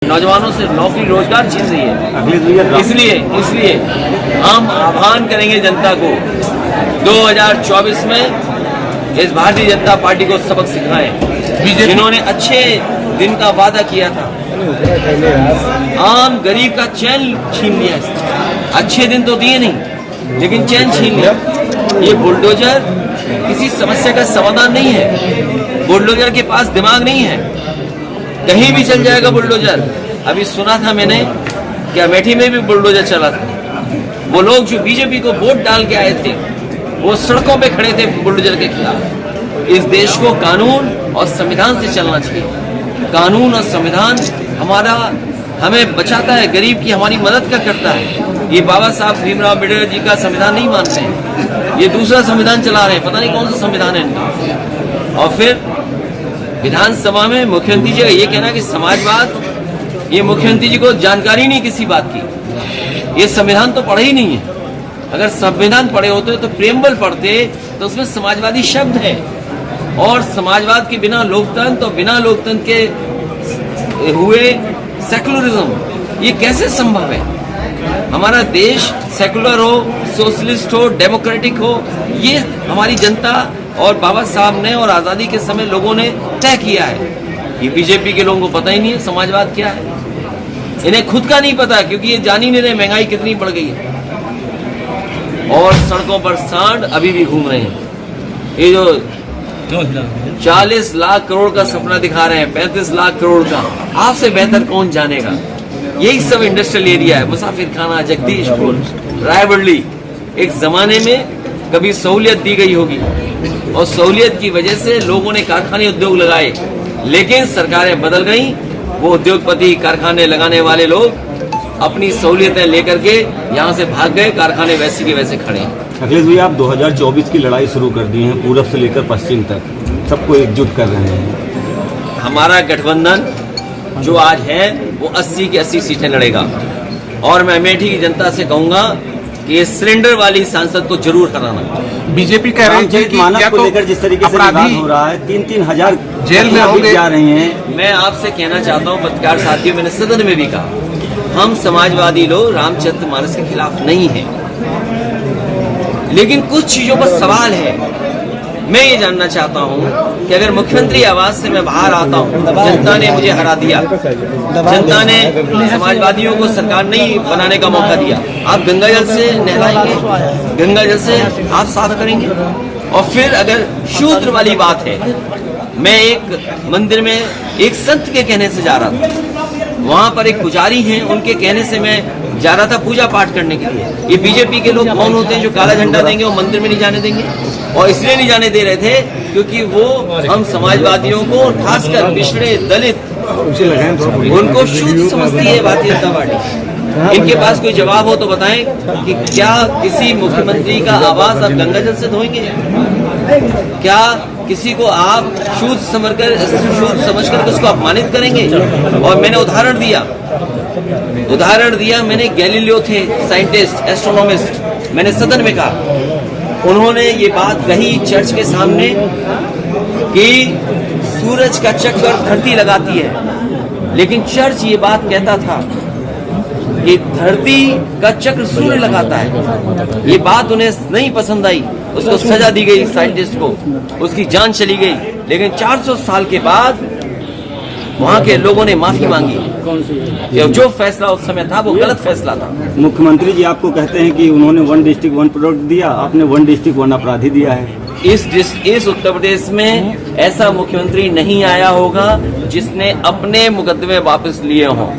नौजवानों से नौकरी रोजगार छीन रही है। इसलिए हम आह्वान करेंगे जनता को 2024 में इस भारतीय जनता पार्टी को सबक सिखाएं, जिन्होंने अच्छे दिन का वादा किया था। आम गरीब का चैन छीन लिया। अच्छे दिन तो दिए नहीं, लेकिन चैन छीन लिया। ये बुलडोजर किसी समस्या का समाधान नहीं है। बुलडोजर के पास दिमाग नहीं है, कहीं भी चल जाएगा बुलडोजर। अभी सुना था मैंने कि अमेठी में भी बुलडोजर चला था। वो लोग जो बीजेपी को वोट डाल के आए थे, वो सड़कों पे खड़े थे बुलडोजर के खिलाफ। इस देश को कानून और संविधान से चलना चाहिए। कानून और संविधान हमें बचाता है, गरीब की हमारी मदद का करता है। ये बाबा साहब भीमराव अम्बेडकर जी का संविधान नहीं मानते हैं, ये दूसरा संविधान चला रहे हैं। पता नहीं कौन सा संविधान है इनका। और फिर विधानसभा में मुख्यमंत्री जी का ये कहना कि समाजवाद, ये मुख्यमंत्री जी को जानकारी नहीं किसी बात की। ये संविधान तो पढ़ा ही नहीं है। अगर संविधान पढ़े होते तो प्रेमबल पढ़ते तो उसमें समाजवादी शब्द है। और समाजवाद के बिना लोकतंत्र और बिना लोकतंत्र के हुए सेकुलरिज्म, ये कैसे संभव है? हमारा देश सेकुलर हो, सोशलिस्ट हो, डेमोक्रेटिक हो, ये हमारी जनता और बाबा साहब ने और आज़ादी के समय लोगों ने तय किया है। ये बीजेपी के लोगों को पता ही नहीं है समाजवाद क्या है। इन्हें खुद का नहीं पता, क्योंकि ये जान ही नहीं रहे महंगाई कितनी बढ़ गई है। और सड़कों पर सांड अभी भी घूम रहे हैं। ये जो 40 लाख करोड़ का सपना दिखा रहे हैं, 35 लाख करोड़ का, आपसे बेहतर कौन जानेगा? यही सब इंडस्ट्रियल एरिया है। मुसाफिर खाना, जगदीशपुर, रायबरेली। एक जमाने में कभी सहूलियत दी गई होगी और सहूलियत की वजह से लोगों ने कारखाने उद्योग लगाए, लेकिन सरकारें बदल गई। वो उद्योगपति, कारखाने लगाने वाले लोग अपनी सहूलियतें लेकर के यहाँ से भाग गए। कारखाने वैसे के वैसे खड़े हैं। अखिलेश भाई, आप 2024 की लड़ाई शुरू कर दी है, पूरब से लेकर पश्चिम तक सबको एकजुट कर रहे हैं। हमारा गठबंधन जो आज है वो 80 की 80 सीटें लड़ेगा। और मैं अमेठी की जनता से कहूंगा कि ये सिलेंडर वाली सांसद को जरूर हराना। बीजेपी कह रही है कि मानव को लेकर जिस तरीके से विवाद हो रहा है, 3-3 हजार जेल में होंगे जा रहे हैं। मैं आपसे कहना चाहता हूं, पत्रकार साथियों, मैंने सदन में भी कहा, हम समाजवादी लोग रामचरितमानस के खिलाफ नहीं हैं, लेकिन कुछ चीजों पर सवाल है। मैं ये जानना चाहता हूं कि अगर मुख्यमंत्री आवास से मैं बाहर आता हूं, जनता ने मुझे हरा दिया, जनता ने समाजवादियों को सरकार नहीं बनाने का मौका दिया, आप गंगा जल से नहलाएंगे, गंगा जल से आप साफ करेंगे? और फिर अगर शूद्र वाली बात है, मैं एक मंदिर में एक संत के कहने से जा रहा था, वहां पर एक पुजारी हैं, उनके कहने से मैं जा रहा था पूजा पाठ करने के लिए। ये बीजेपी के लोग कौन होते हैं जो काला झंडा देंगे और मंदिर में नहीं जाने देंगे? और इसलिए नहीं जाने दे रहे थे क्योंकि वो हम समाजवादियों को, खासकर पिछड़े दलित, उनको शुद्ध समझती है भारतीय जनता पार्टी। इनके पास कोई जवाब हो तो बताएं कि क्या किसी मुख्यमंत्री का आवास आप गंगा जल से धोएंगे? क्या किसी को आप शुद्ध समझकर उसको अपमानित करेंगे? और मैंने उदाहरण दिया, मैंने गैलीलियो थे साइंटिस्ट, एस्ट्रोनॉमिस्ट, मैंने सदन में कहा, उन्होंने ये बात कही चर्च के सामने कि सूरज का चक्कर धरती लगाती है, लेकिन चर्च ये बात कहता था कि धरती का चक्र सूर्य लगाता है। ये बात उन्हें नहीं पसंद आई, उसको सजा दी गई साइंटिस्ट को, उसकी जान चली गई। लेकिन 400 साल के बाद वहाँ के लोगों ने माफी मांगी। जो फैसला उस समय था वो गलत फैसला था। मुख्यमंत्री जी आपको कहते हैं कि उन्होंने 1 डिस्ट्रिक्ट 1 प्रोडक्ट दिया, आपने 1 डिस्ट्रिक्ट 1 अपराधी दिया है। इस उत्तर प्रदेश में ऐसा मुख्यमंत्री नहीं आया होगा जिसने अपने मुकदमे वापस लिए हों।